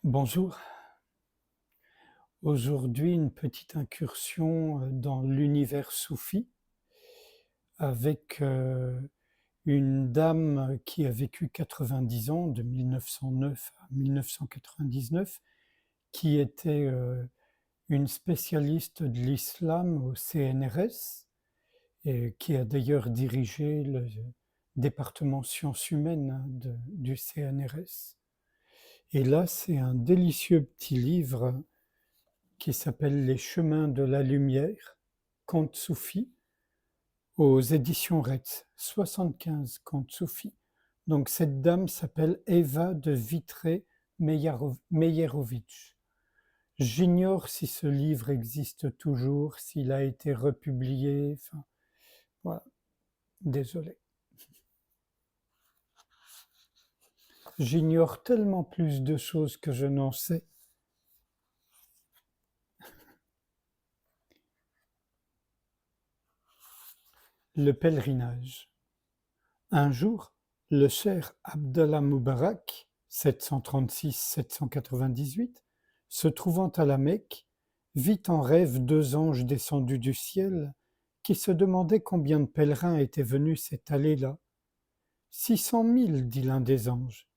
Bonjour. Aujourd'hui, une petite incursion dans l'univers soufi avec une dame qui a vécu 90 ans, de 1909 à 1999, qui était une spécialiste de l'islam au CNRS et qui a d'ailleurs dirigé le département sciences humaines du CNRS. Et là, c'est un délicieux petit livre qui s'appelle Les chemins de la lumière, contes soufis, aux éditions Retz, 75 contes soufis. Donc cette dame s'appelle Eva de Vitré-Meyerovitch. J'ignore si ce livre existe toujours, s'il a été republié, enfin, voilà, désolé. J'ignore tellement plus de choses que je n'en sais. Le pèlerinage. Un jour, le cheikh Abdallah Moubarak, 736-798, se trouvant à la Mecque, vit en rêve deux anges descendus du ciel qui se demandaient combien de pèlerins étaient venus s'étaler là. 600 000, dit l'un des anges.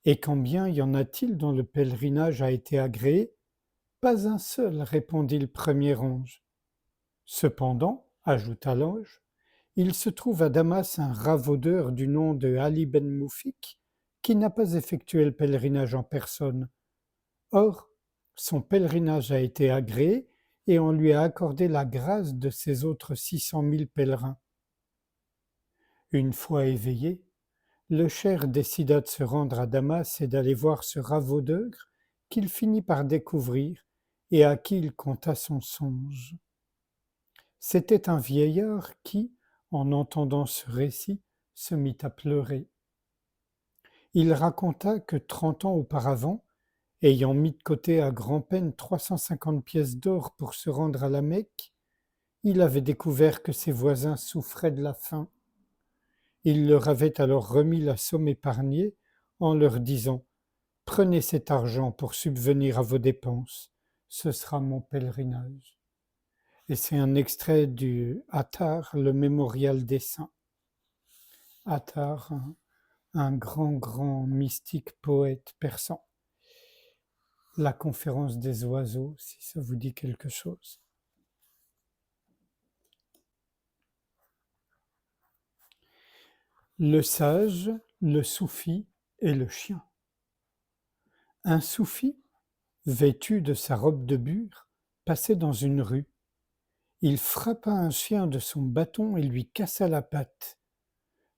Et combien y en a-t-il dont le pèlerinage a été agréé? Pas un seul, répondit le premier ange. Cependant, ajouta l'ange, il se trouve à Damas un ravaudeur du nom de Ali ben Moufik qui n'a pas effectué le pèlerinage en personne. Or, son pèlerinage a été agréé et on lui a accordé la grâce de ses autres 600 000 pèlerins. Une fois éveillé, le cheikh décida de se rendre à Damas et d'aller voir ce ravaudeur qu'il finit par découvrir et à qui il conta son songe. C'était un vieillard qui, en entendant ce récit, se mit à pleurer. Il raconta que 30 ans auparavant, ayant mis de côté à grand-peine 350 pièces d'or pour se rendre à la Mecque, il avait découvert que ses voisins souffraient de la faim. Il leur avait alors remis la somme épargnée en leur disant « Prenez cet argent pour subvenir à vos dépenses, ce sera mon pèlerinage. » Et c'est un extrait du Attar, le mémorial des saints. Attar, un grand mystique poète persan. La conférence des oiseaux, si ça vous dit quelque chose. Le sage, le soufi et le chien. Un soufi, vêtu de sa robe de bure, passait dans une rue. Il frappa un chien de son bâton et lui cassa la patte.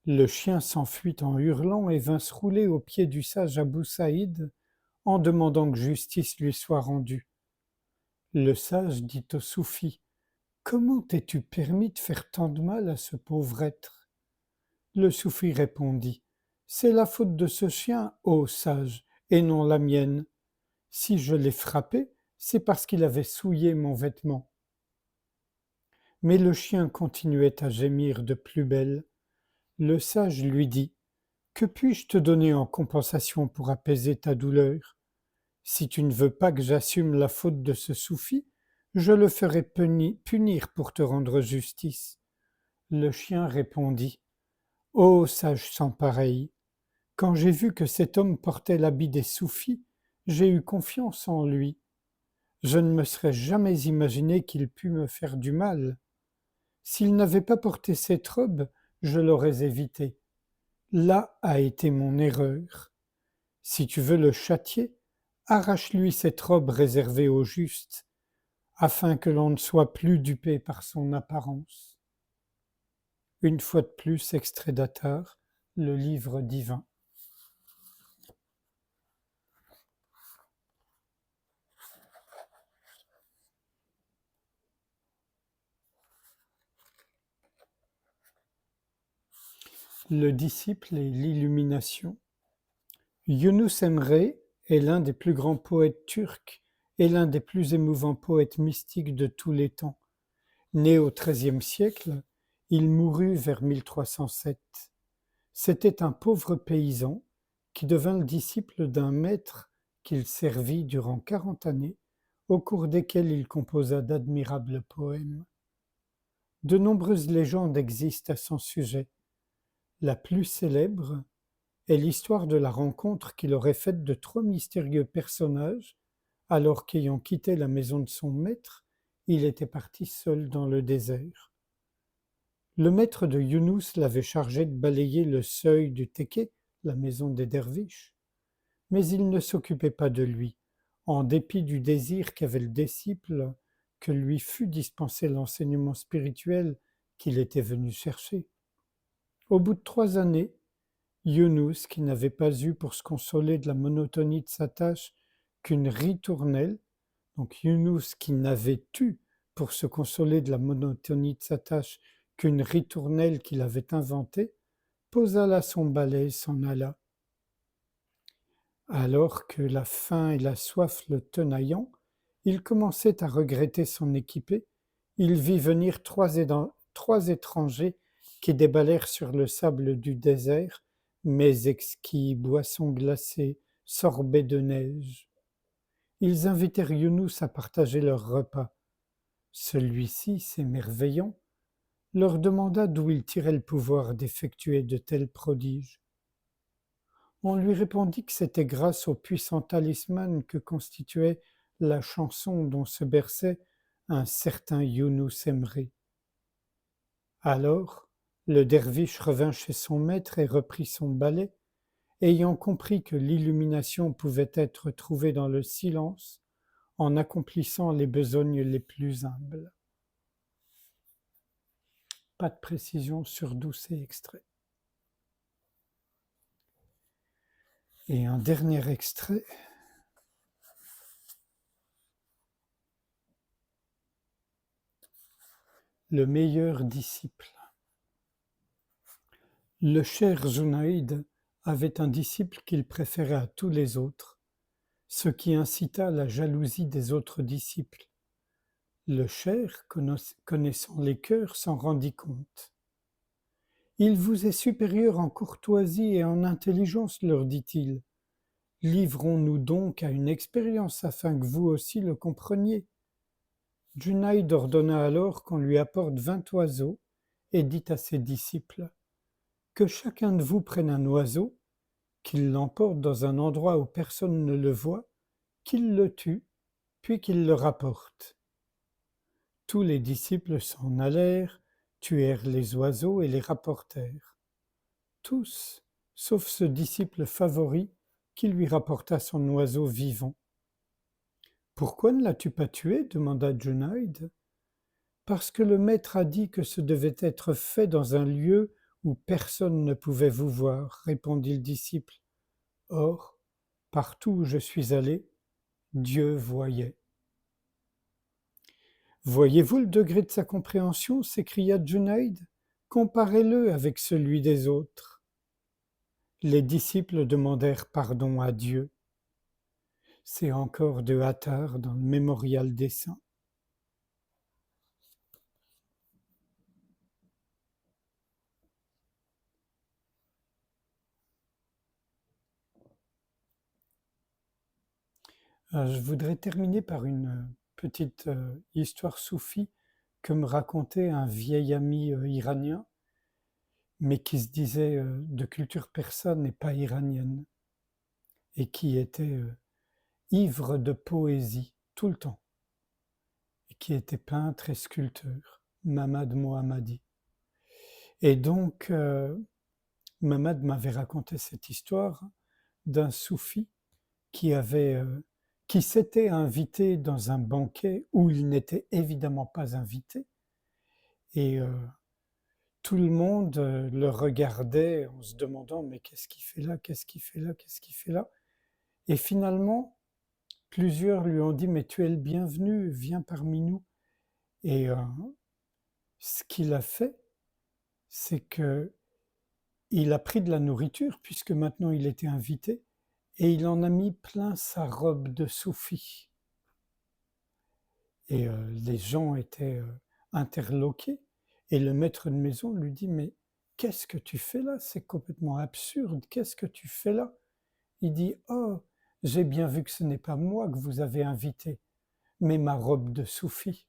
Le chien s'enfuit en hurlant et vint se rouler aux pieds du sage Abou Saïd en demandant que justice lui soit rendue. Le sage dit au soufi « Comment t'es-tu permis de faire tant de mal à ce pauvre être ?» Le soufi répondit « C'est la faute de ce chien, ô sage, et non la mienne. Si je l'ai frappé, c'est parce qu'il avait souillé mon vêtement. » Mais le chien continuait à gémir de plus belle. Le sage lui dit « Que puis-je te donner en compensation pour apaiser ta douleur? Si tu ne veux pas que j'assume la faute de ce soufi, je le ferai punir pour te rendre justice. » Le chien répondit « Ô sage sans pareil, quand j'ai vu que cet homme portait l'habit des soufis, j'ai eu confiance en lui. Je ne me serais jamais imaginé qu'il pût me faire du mal. S'il n'avait pas porté cette robe, je l'aurais évité. Là a été mon erreur. Si tu veux le châtier, arrache-lui cette robe réservée aux justes, afin que l'on ne soit plus dupé par son apparence. » Une fois de plus, extrait d'Attar, le livre divin. Le disciple et l'illumination. Yunus Emre est l'un des plus grands poètes turcs et l'un des plus émouvants poètes mystiques de tous les temps. Né au XIIIe siècle, il mourut vers 1307. C'était un pauvre paysan qui devint le disciple d'un maître qu'il servit durant 40 années, au cours desquelles il composa d'admirables poèmes. De nombreuses légendes existent à son sujet. La plus célèbre est l'histoire de la rencontre qu'il aurait faite de 3 mystérieux personnages, alors qu'ayant quitté la maison de son maître, il était parti seul dans le désert. Le maître de Younous l'avait chargé de balayer le seuil du Téké, la maison des derviches, mais il ne s'occupait pas de lui, en dépit du désir qu'avait le disciple que lui fût dispensé l'enseignement spirituel qu'il était venu chercher. Au bout de 3 années, Younous, qui n'avait pas eu pour se consoler de la monotonie de sa tâche qu'une ritournelle, donc Younous qui n'avait eu pour se consoler de la monotonie de sa tâche qu'une ritournelle qu'il avait inventée, posa là son balai et s'en alla. Alors que la faim et la soif le tenaillant, il commençait à regretter son équipée. Il vit venir 3 étrangers qui déballèrent sur le sable du désert, mets exquis, boissons glacées, sorbets de neige. Ils invitèrent Younous à partager leur repas. Celui-ci, s'émerveillant, leur demanda d'où il tirait le pouvoir d'effectuer de tels prodiges. On lui répondit que c'était grâce au puissant talisman que constituait la chanson dont se berçait un certain Younous Emré. Alors, le derviche revint chez son maître et reprit son balai, ayant compris que l'illumination pouvait être trouvée dans le silence, en accomplissant les besognes les plus humbles. Pas de précision sur d'où c'est extrait. Et un dernier extrait. Le meilleur disciple. Le cher Junaïd avait un disciple qu'il préférait à tous les autres, ce qui incita la jalousie des autres disciples. Le cher, connaissant les cœurs, s'en rendit compte. « Il vous est supérieur en courtoisie et en intelligence, leur dit-il. Livrons-nous donc à une expérience afin que vous aussi le compreniez. » Junaïd ordonna alors qu'on lui apporte 20 oiseaux et dit à ses disciples « Que chacun de vous prenne un oiseau, qu'il l'emporte dans un endroit où personne ne le voit, qu'il le tue, puis qu'il le rapporte. » Tous les disciples s'en allèrent, tuèrent les oiseaux et les rapportèrent. Tous, sauf ce disciple favori qui lui rapporta son oiseau vivant. « Pourquoi ne l'as-tu pas tué ?» demanda Junaïd. « Parce que le maître a dit que ce devait être fait dans un lieu où personne ne pouvait vous voir, répondit le disciple. Or, partout où je suis allé, Dieu voyait. Voyez-vous le degré de sa compréhension, s'écria Junaïd. Comparez-le avec celui des autres. Les disciples demandèrent pardon à Dieu. C'est encore de Attar dans le Mémorial des Saints. Je voudrais terminer par une petite histoire soufie que me racontait un vieil ami iranien, mais qui se disait de culture persane et pas iranienne, et qui était ivre de poésie tout le temps, et qui était peintre et sculpteur, Mamad Mohammadi. Et donc, Mamad m'avait raconté cette histoire d'un soufi qui s'était invité dans un banquet où il n'était évidemment pas invité, et tout le monde le regardait en se demandant « mais qu'est-ce qu'il fait là, qu'est-ce qu'il fait là, qu'est-ce qu'il fait là ?» Et finalement, plusieurs lui ont dit « mais tu es le bienvenu, viens parmi nous ». Et ce qu'il a fait, c'est que il a pris de la nourriture, puisque maintenant il était invité, et il en a mis plein sa robe de soufi. Et les gens étaient interloqués, et le maître de maison lui dit « mais qu'est-ce que tu fais là? C'est complètement absurde, qu'est-ce que tu fais là ?» Il dit « oh, j'ai bien vu que ce n'est pas moi que vous avez invité, mais ma robe de soufi.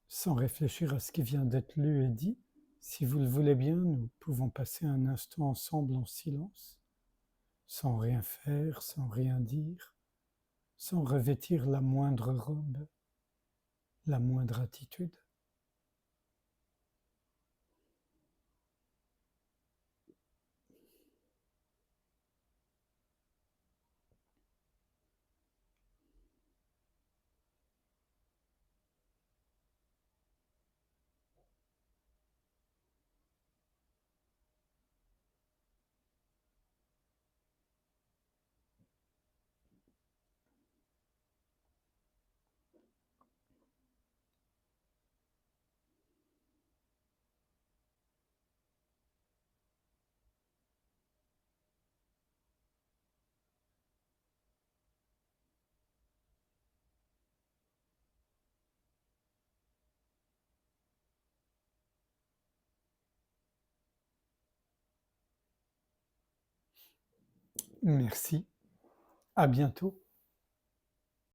Sans réfléchir à ce qui vient d'être lu et dit, si vous le voulez bien, nous pouvons passer un instant ensemble en silence, sans rien faire, sans rien dire, sans revêtir la moindre robe, la moindre attitude. Merci, à bientôt.